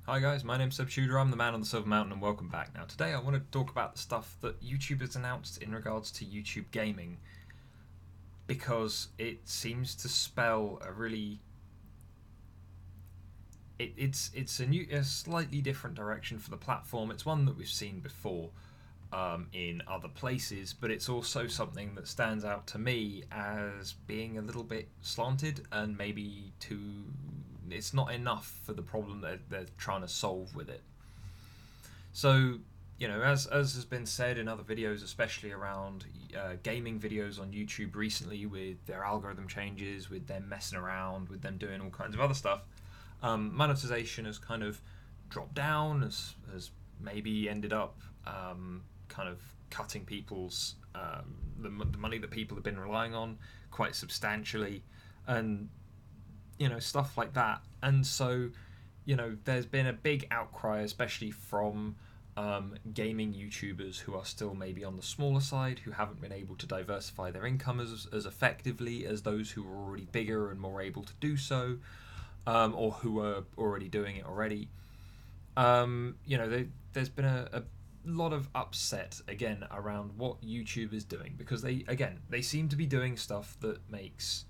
Hi guys, my name's Seb Tudor, I'm the man on the Silver Mountain, and welcome back. Now today I want to talk about the stuff that YouTube has announced in regards to YouTube gaming, because it seems to spell a really... it's a slightly different direction for the platform. It's one that we've seen before in other places, but it's also something that stands out to me as being a little bit slanted and maybe too... it's not enough for the problem that they're trying to solve with it. So, you know, as has been said in other videos, especially around gaming videos on YouTube recently, with their algorithm changes, with them messing around, with them doing all kinds of other stuff, monetization has kind of dropped down, has maybe ended up kind of cutting people's the money that people have been relying on quite substantially, and you know, stuff like that. And so, you know, there's been a big outcry, especially from gaming YouTubers who are still maybe on the smaller side, who haven't been able to diversify their income as effectively as those who are already bigger and more able to do so, or who are already doing it already. You know, there's been a lot of upset again around what YouTube is doing, because they seem to be doing stuff that makes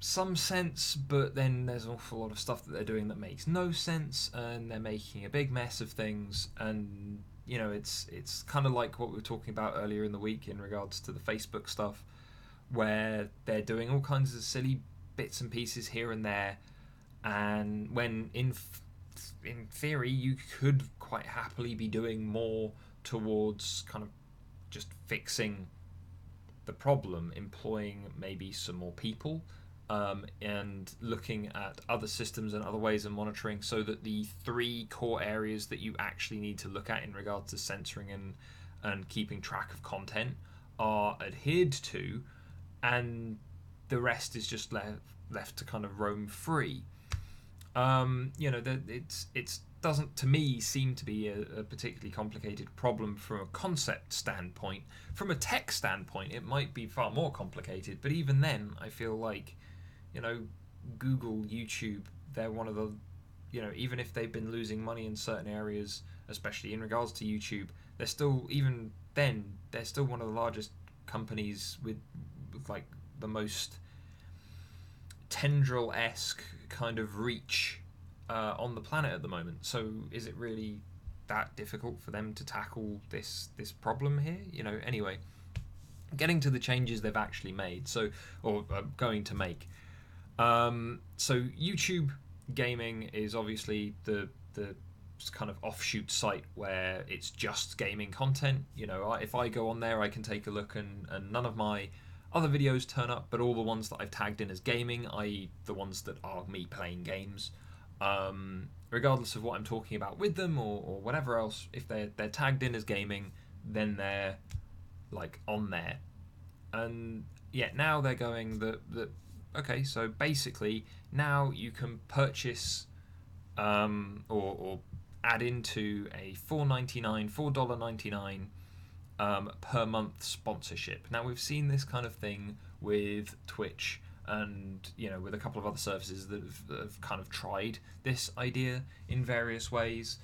some sense, but then there's an awful lot of stuff that they're doing that makes no sense, and they're making a big mess of things. And you know, it's kind of like what we were talking about earlier in the week in regards to the Facebook stuff, where they're doing all kinds of silly bits and pieces here and there, and when in theory you could quite happily be doing more towards kind of just fixing the problem, employing maybe some more people, and looking at other systems and other ways of monitoring, so that the three core areas that you actually need to look at in regards to censoring and keeping track of content are adhered to, and the rest is just left to kind of roam free. You know, it doesn't, to me, seem to be a particularly complicated problem from a concept standpoint. From a tech standpoint, it might be far more complicated, but even then, I feel like, you know, Google, YouTube, they're one of the, you know, even if they've been losing money in certain areas, especially in regards to YouTube, they're still, even then, they're still one of the largest companies with like the most tendril-esque kind of reach on the planet at the moment. So is it really that difficult for them to tackle this problem here? You know, anyway, getting to the changes they've actually made, so, or going to make. So YouTube gaming is obviously the kind of offshoot site where it's just gaming content. You know, if I go on there, I can take a look, and none of my other videos turn up, but all the ones that I've tagged in as gaming, i.e. the ones that are me playing games, regardless of what I'm talking about with them or whatever else, if they're tagged in as gaming, then they're like on there. And yet now they're going that okay, so basically now you can purchase or add into a $4.99 per month sponsorship. Now we've seen this kind of thing with Twitch, and you know, with a couple of other services that have kind of tried this idea in various ways,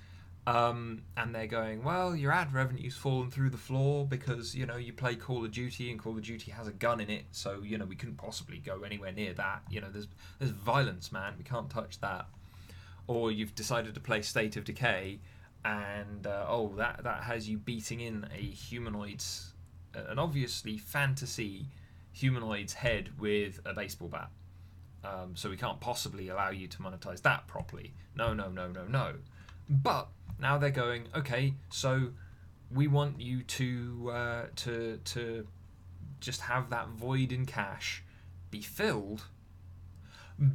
and they're going, well, your ad revenue's fallen through the floor because, you know, you play Call of Duty, and Call of Duty has a gun in it, so, you know, we couldn't possibly go anywhere near that. You know, there's violence, man, we can't touch that. Or you've decided to play State of Decay, and that has you beating in a humanoid's, an obviously fantasy humanoid's head with a baseball bat. So we can't possibly allow you to monetize that properly. No. But now they're going, okay, so we want you to just have that void in cache be filled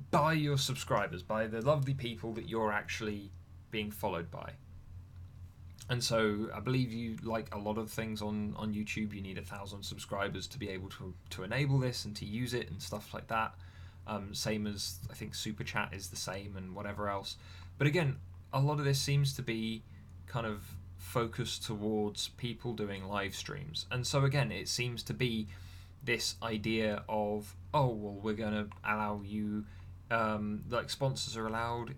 by your subscribers, by the lovely people that you're actually being followed by. And so I believe you, like a lot of things on YouTube, you need 1,000 subscribers to be able to enable this and to use it and stuff like that. Same as, I think, Super Chat is the same, and whatever else. But again, a lot of this seems to be kind of focused towards people doing live streams. And so again, it seems to be this idea of, oh, well, we're going to allow you, like sponsors are allowed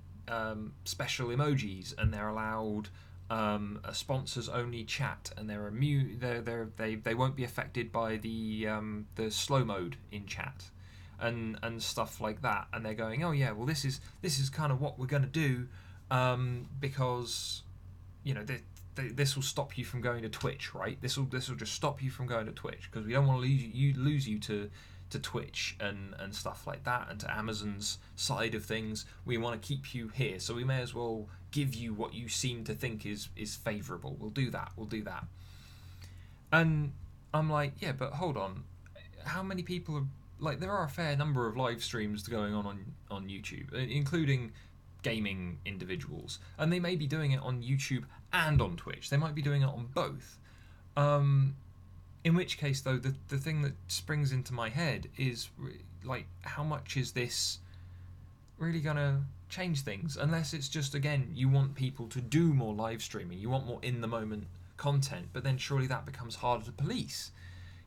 special emojis, and they're allowed a sponsors only chat, and they won't be affected by the slow mode in chat, and stuff like that. And they're going, oh yeah, well this is kind of what we're going to do, because this will stop you from going to Twitch, right? This will just stop you from going to Twitch, because we don't want to lose you to Twitch and stuff like that, and to Amazon's side of things. We want to keep you here, so we may as well give you what you seem to think is favourable. We'll do that. And I'm like, yeah, but hold on, how many people are like? There are a fair number of live streams going on YouTube, including gaming individuals, and they may be doing it on YouTube and on Twitch. They might be doing it on both. In which case, though, the thing that springs into my head is, like, how much is this really going to change things? Unless it's just, again, you want people to do more live streaming, you want more in-the-moment content, but then surely that becomes harder to police.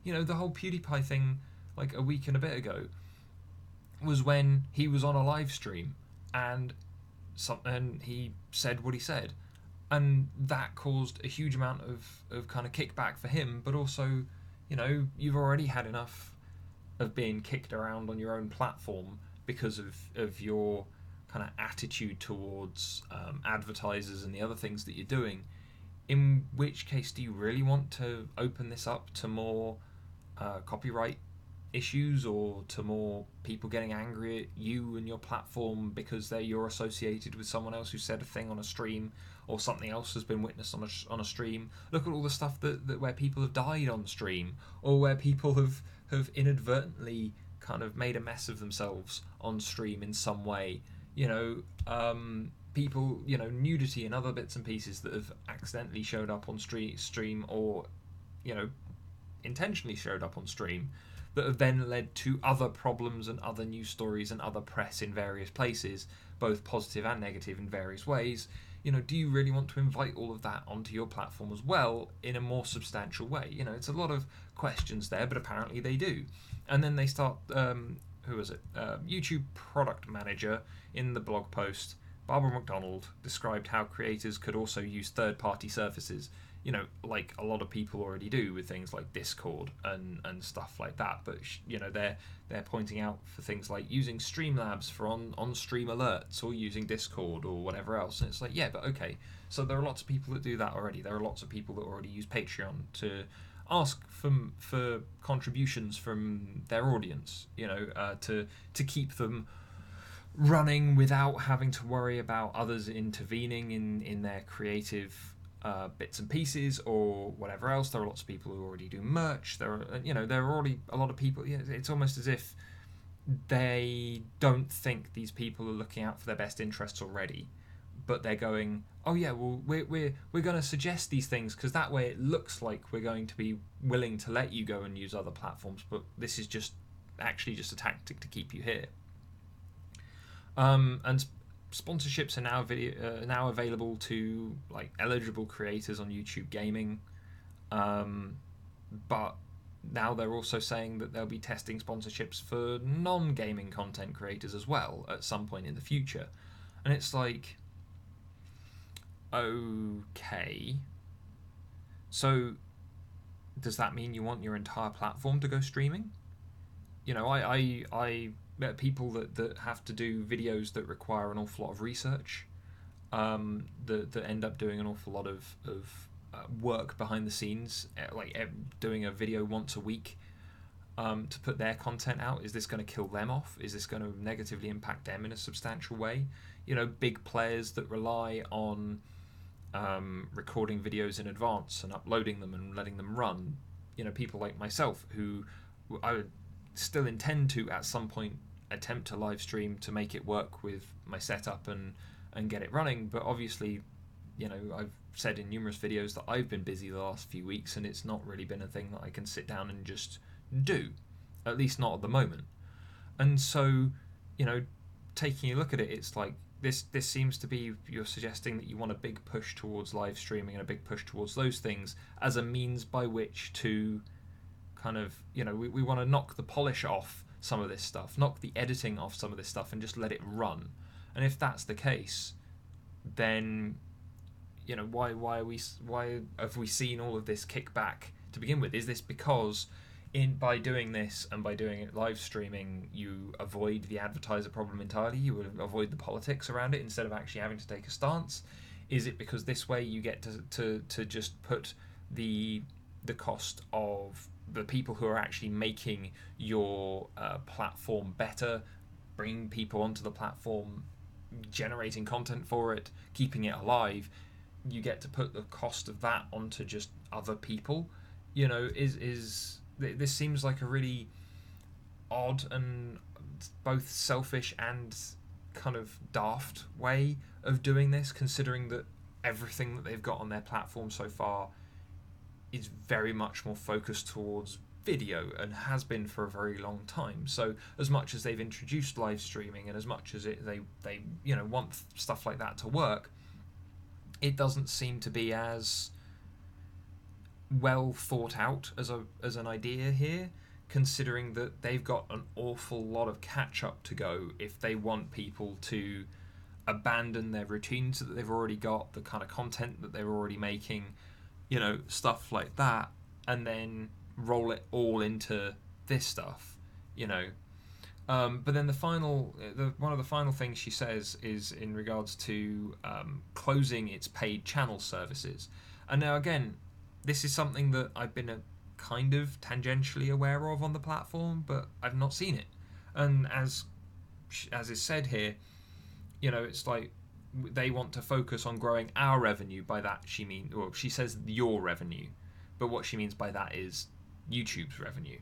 The whole PewDiePie thing, like a week and a bit ago, was when he was on a live stream and he said what he said. And that caused a huge amount of kind of kickback for him, but also, you've already had enough of being kicked around on your own platform because of your kind of attitude towards advertisers and the other things that you're doing. In which case, do you really want to open this up to more copyright issues, or to more people getting angry at you and your platform because you're associated with someone else who said a thing on a stream, or something else has been witnessed on a stream? Look at all the stuff that where people have died on stream, or where people have inadvertently kind of made a mess of themselves on stream in some way. People, nudity and other bits and pieces that have accidentally showed up on stream, or intentionally showed up on stream, that have then led to other problems and other news stories and other press in various places, both positive and negative in various ways. Do you really want to invite all of that onto your platform as well in a more substantial way? It's a lot of questions there, but apparently they do. And then they start, who was it? YouTube product manager in the blog post, Barbara McDonald, described how creators could also use third-party services, like a lot of people already do with things like Discord and stuff like that. But they're pointing out for things like using Streamlabs for on-stream alerts, or using Discord or whatever else. And it's like, yeah, but okay. So there are lots of people that do that already. There are lots of people that already use Patreon to ask for contributions from their audience, to keep them running without having to worry about others intervening in their creative bits and pieces or whatever else. There are lots of people who already do merch. There are already a lot of people. It's almost as if they don't think these people are looking out for their best interests already, but they're going, oh yeah, well we're going to suggest these things because that way it looks like we're going to be willing to let you go and use other platforms, but this is just actually just a tactic to keep you here. And sponsorships are now available to like eligible creators on YouTube Gaming, but now they're also saying that they'll be testing sponsorships for non-gaming content creators as well at some point in the future. And it's like, okay, so does that mean you want your entire platform to go streaming? I people that have to do videos that require an awful lot of research, that end up doing an awful lot of work behind the scenes, like doing a video once a week to put their content out. Is this going to kill them off? Is this going to negatively impact them in a substantial way? Big players that rely on recording videos in advance and uploading them and letting them run. People like myself who I would still intend to at some point attempt to live stream to make it work with my setup and get it running, but obviously I've said in numerous videos that I've been busy the last few weeks and it's not really been a thing that I can sit down and just do, at least not at the moment. And so taking a look at it, it's like this seems to be, you're suggesting that you want a big push towards live streaming and a big push towards those things as a means by which to kind of, we want to knock the polish off some of this stuff, knock the editing off some of this stuff and just let it run. And if that's the case, then why have we seen all of this kickback to begin with? Is this because by doing this and by doing it live streaming, you avoid the advertiser problem entirely? You would avoid the politics around it instead of actually having to take a stance? Is it because this way you get to just put the cost of the people who are actually making your platform better, bringing people onto the platform, generating content for it, keeping it alive? You get to put the cost of that onto just other people. This seems like a really odd and both selfish and kind of daft way of doing this, considering that everything that they've got on their platform so far is very much more focused towards video and has been for a very long time. So as much as they've introduced live streaming and as much as they want stuff like that to work, it doesn't seem to be as well thought out as an idea here, considering that they've got an awful lot of catch up to go if they want people to abandon their routines that they've already got, the kind of content that they're already making, stuff like that, and then roll it all into this stuff. But then one of the final things she says is in regards to closing its paid channel services. And now again, this is something that I've been kind of tangentially aware of on the platform, but I've not seen it. And as is said here, it's like they want to focus on growing our revenue. By that she says your revenue, but what she means by that is YouTube's revenue.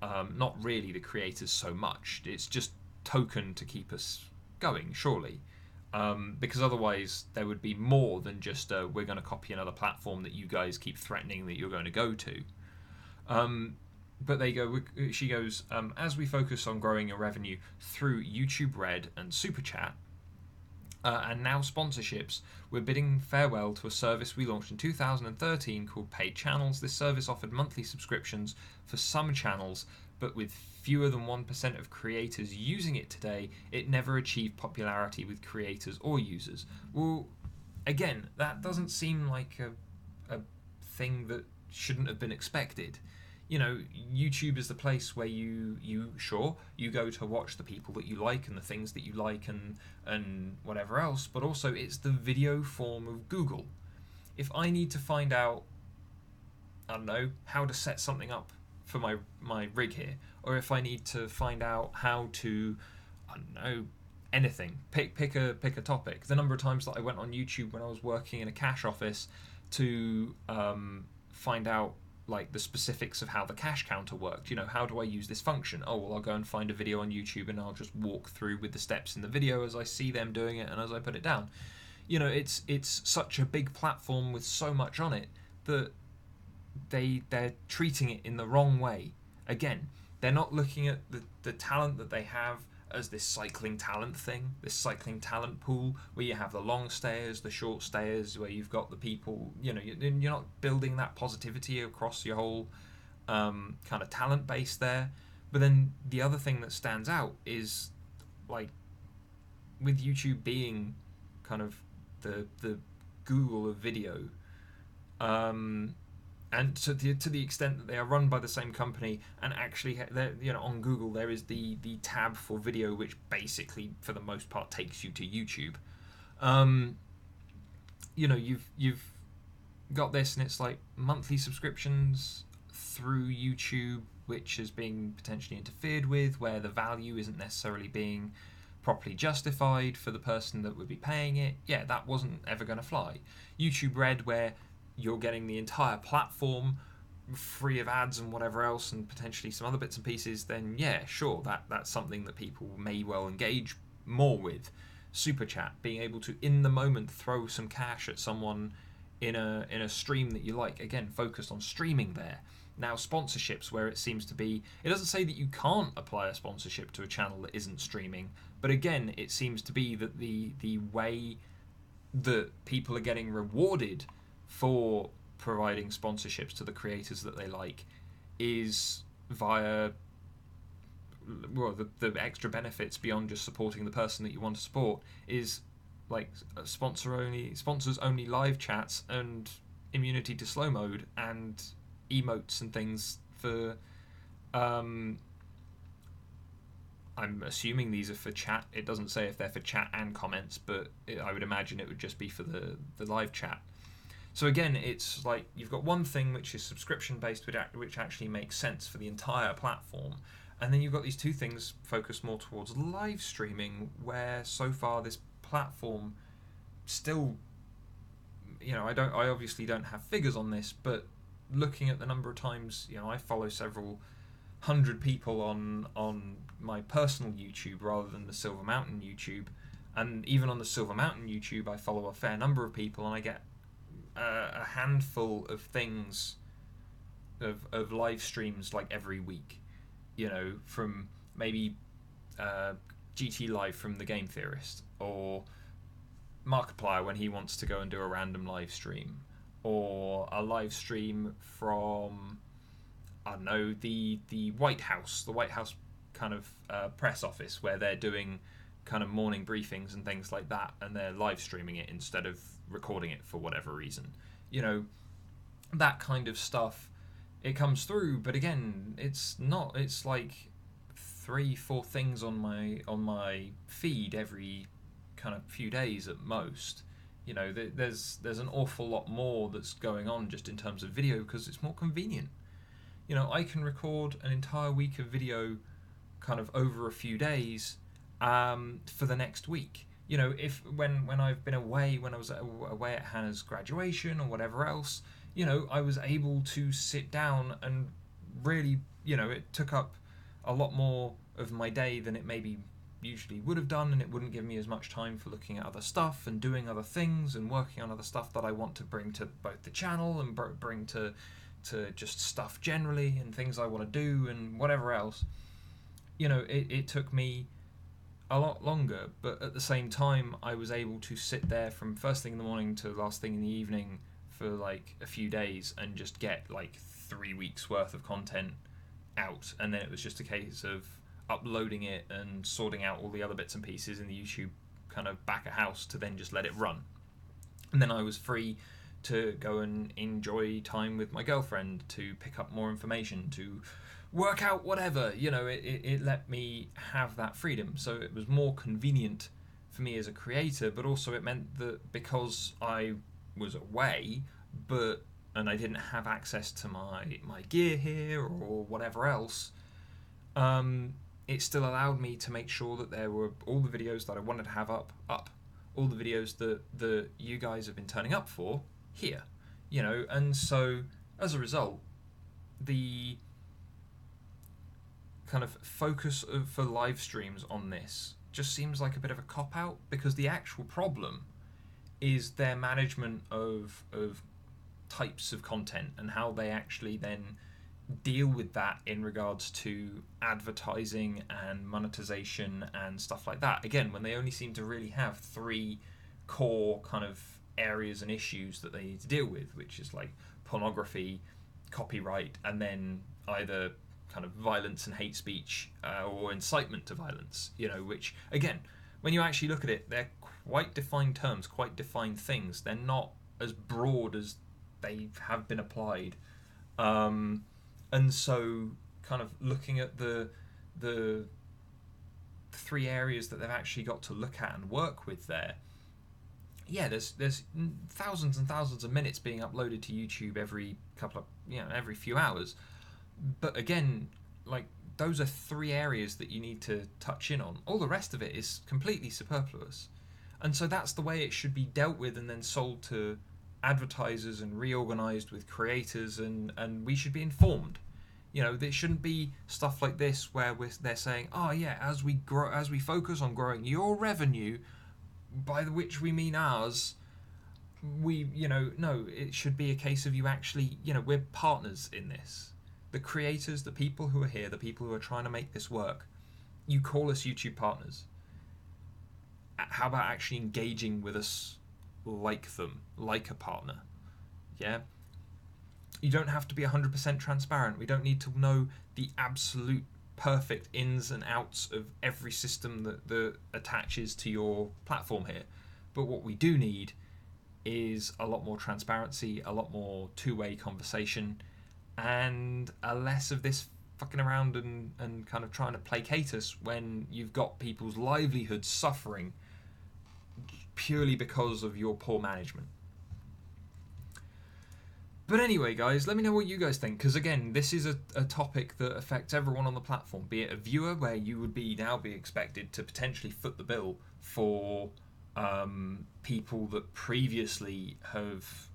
Not really the creators so much. It's just token to keep us going, surely. Because otherwise there would be more than just we're going to copy another platform that you guys keep threatening that you're going to go to. But she goes, as we focus on growing your revenue through YouTube Red and Super Chat, and now sponsorships, we're bidding farewell to a service we launched in 2013 called Paid Channels. This service offered monthly subscriptions for some channels, but with fewer than 1% of creators using it today, it never achieved popularity with creators or users. Well, again, that doesn't seem like a thing that shouldn't have been expected. YouTube is the place where you go to watch the people that you like and the things that you like and whatever else, but also it's the video form of Google. If I need to find out, I don't know, how to set something up for my rig here, or if I need to find out how to, I don't know, anything, pick a topic. The number of times that I went on YouTube when I was working in a cash office to find out like the specifics of how the cash counter worked. How do I use this function? Oh, well, I'll go and find a video on YouTube and I'll just walk through with the steps in the video as I see them doing it and as I put it down. It's such a big platform with so much on it that they're treating it in the wrong way. Again, they're not looking at the talent that they have as this cycling talent thing, this cycling talent pool, where you have the long stayers, the short stayers, where you've got the people, you're not building that positivity across your whole kind of talent base there. But then the other thing that stands out is, like, with YouTube being kind of the Google of video, and to the extent that they are run by the same company, and actually, on Google there is the tab for video, which basically for the most part takes you to YouTube. You've got this, and it's like monthly subscriptions through YouTube, which is being potentially interfered with, where the value isn't necessarily being properly justified for the person that would be paying it. Yeah, that wasn't ever going to fly. YouTube Red, where you're getting the entire platform free of ads and whatever else, and potentially some other bits and pieces, then yeah, sure, that's something that people may well engage more with. Super Chat, being able to in the moment throw some cash at someone in a stream that you like, again focused on streaming there. Now sponsorships, where it seems to be, it doesn't say that you can't apply a sponsorship to a channel that isn't streaming, but again it seems to be that the way that people are getting rewarded for providing sponsorships to the creators that they like is via well, the extra benefits beyond just supporting the person that you want to support is like sponsors only live chats and immunity to slow mode and emotes and things for. I'm assuming these are for chat. It doesn't say if they're for chat and comments, but I would imagine it would just be for the live chat. So again, it's like you've got one thing which is subscription based, which actually makes sense for the entire platform, and then you've got these two things focused more towards live streaming, where so far this platform still, I obviously don't have figures on this, but looking at the number of times, I follow several hundred people on my personal YouTube rather than the Silver Mountain YouTube, and even on the Silver Mountain YouTube I follow a fair number of people, and I get a handful of things of live streams like every week, from maybe GT Live from the Game Theorist, or Markiplier when he wants to go and do a random live stream, or a live stream from, I don't know, the White House kind of press office, where they're doing kind of morning briefings and things like that, and they're live streaming it instead of recording it for whatever reason. That kind of stuff, it comes through, but again, it's like 3-4 things on my feed every kind of few days at most. There's an awful lot more that's going on just in terms of video, because it's more convenient. I can record an entire week of video kind of over a few days for the next week. If when I've been away, when I was away at Hannah's graduation or whatever else, I was able to sit down and really, it took up a lot more of my day than it maybe usually would have done, and it wouldn't give me as much time for looking at other stuff and doing other things and working on other stuff that I want to bring to both the channel and bring to just stuff generally and things I want to do and whatever else. It took me a lot longer, but at the same time I was able to sit there from first thing in the morning to last thing in the evening for like a few days and just get like 3 weeks worth of content out, and then it was just a case of uploading it and sorting out all the other bits and pieces in the YouTube kind of back of house to then just let it run. And then I was free to go and enjoy time with my girlfriend, to pick up more information, to work out whatever. It let me have that freedom. So it was more convenient for me as a creator, but also it meant that because I was away, and I didn't have access to my gear here or whatever else, it still allowed me to make sure that there were all the videos that I wanted to have up, all the videos that you guys have been turning up for here, and so as a result, the kind of focus for live streams on this just seems like a bit of a cop-out, because the actual problem is their management of types of content and how they actually then deal with that in regards to advertising and monetization and stuff like that. Again, when they only seem to really have 3 core kind of areas and issues that they need to deal with, which is like pornography, copyright, and then either kind of violence and hate speech or incitement to violence, which again, when you actually look at it, they're quite defined terms, quite defined things. They're not as broad as they have been applied. And so kind of looking at the 3 areas that they've actually got to look at and work with there, there's thousands and thousands of minutes being uploaded to YouTube every every few hours. But again, like, those are 3 areas that you need to touch in on. All the rest of it is completely superfluous. And so that's the way it should be dealt with and then sold to advertisers and reorganized with creators, and we should be informed. There shouldn't be stuff like this where they're saying, oh yeah, as we focus on growing your revenue, by which we mean ours, no, it should be a case of you actually, we're partners in this. The creators, the people who are here, the people who are trying to make this work, you call us YouTube partners. How about actually engaging with us like them, like a partner? Yeah? You don't have to be 100% transparent. We don't need to know the absolute perfect ins and outs of every system that attaches to your platform here. But what we do need is a lot more transparency, a lot more two-way conversation, and a less of this fucking around and kind of trying to placate us when you've got people's livelihoods suffering purely because of your poor management. But anyway, guys, let me know what you guys think, because again, this is a topic that affects everyone on the platform, be it a viewer, where you would now be expected to potentially foot the bill for people that previously have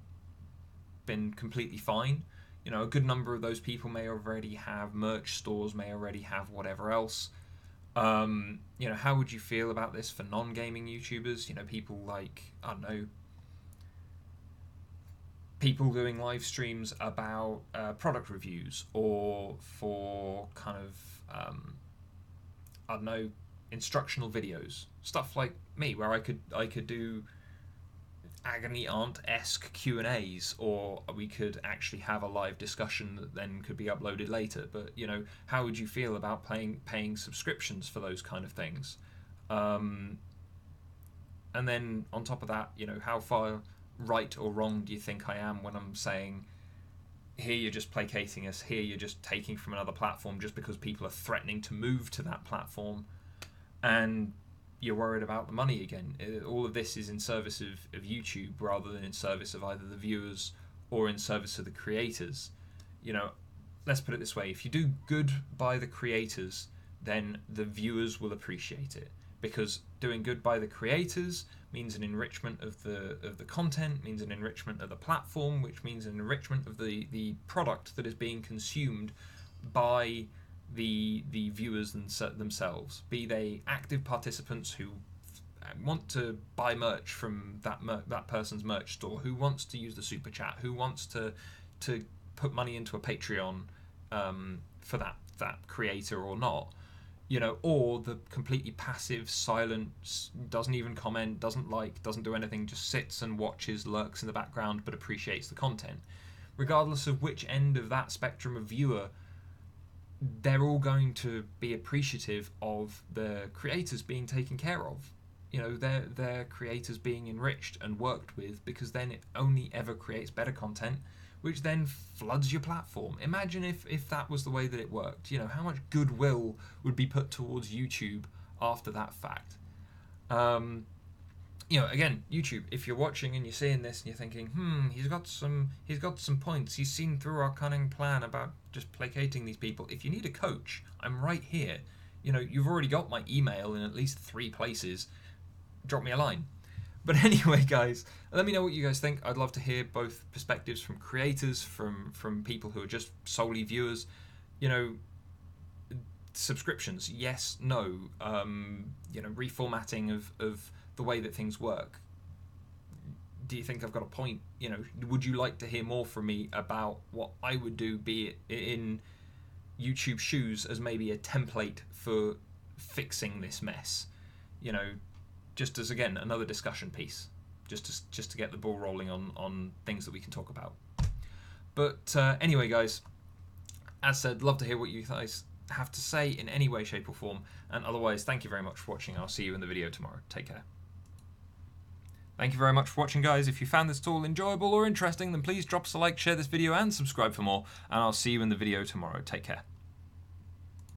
been completely fine. You know, a good number of those people may already have merch stores, may already have whatever else. You know, how would you feel about this for non-gaming YouTubers? You know, people like, I don't know, people doing live streams about product reviews, or for kind of, I don't know, instructional videos. Stuff like me, where I could do Agony Aunt-esque Q&As, or we could actually have a live discussion that then could be uploaded later. But, you know, how would you feel about paying subscriptions for those kind of things? And then on top of that, you know, how far right or wrong do you think I am when I'm saying, here you're just placating us, here you're just taking from another platform just because people are threatening to move to that platform, and you're worried about the money again. All of this is in service of YouTube rather than in service of either the viewers or in service of the creators. You know, let's put it this way, if you do good by the creators, then the viewers will appreciate it, because doing good by the creators means an enrichment of the content, means an enrichment of the platform, which means an enrichment of the product that is being consumed by the viewers themselves, be they active participants who want to buy merch from that person's merch store, who wants to use the super chat, who wants to put money into a Patreon for that creator or not. You know, or the completely passive, silent, doesn't even comment, doesn't like, doesn't do anything, just sits and watches, lurks in the background, but appreciates the content. Regardless of which end of that spectrum of viewer, they're all going to be appreciative of the creators being taken care of. You know, their creators being enriched and worked with, because then it only ever creates better content, which then floods your platform. Imagine if that was the way that it worked. You know, how much goodwill would be put towards YouTube after that fact. You know, again, YouTube, if you're watching and you're seeing this and you're thinking, he's got some points, he's seen through our cunning plan about just placating these people. If you need a coach, I'm right here. You know, you've already got my email in at least 3 places. Drop me a line. But anyway, guys, let me know what you guys think. I'd love to hear both perspectives from creators, from people who are just solely viewers. You know, subscriptions, yes, no. You know, reformatting of the way that things work. Do you think I've got a point? You know, would you like to hear more from me about what I would do, be it in YouTube shoes as maybe a template for fixing this mess? You know, just as, again, another discussion piece, just to get the ball rolling on things that we can talk about. But anyway, guys, as said, love to hear what you guys have to say in any way, shape or form. And otherwise, thank you very much for watching. I'll see you in the video tomorrow. Take care. Thank you very much for watching, guys. If you found this at all enjoyable or interesting, then please drop us a like, share this video and subscribe for more. And I'll see you in the video tomorrow. Take care.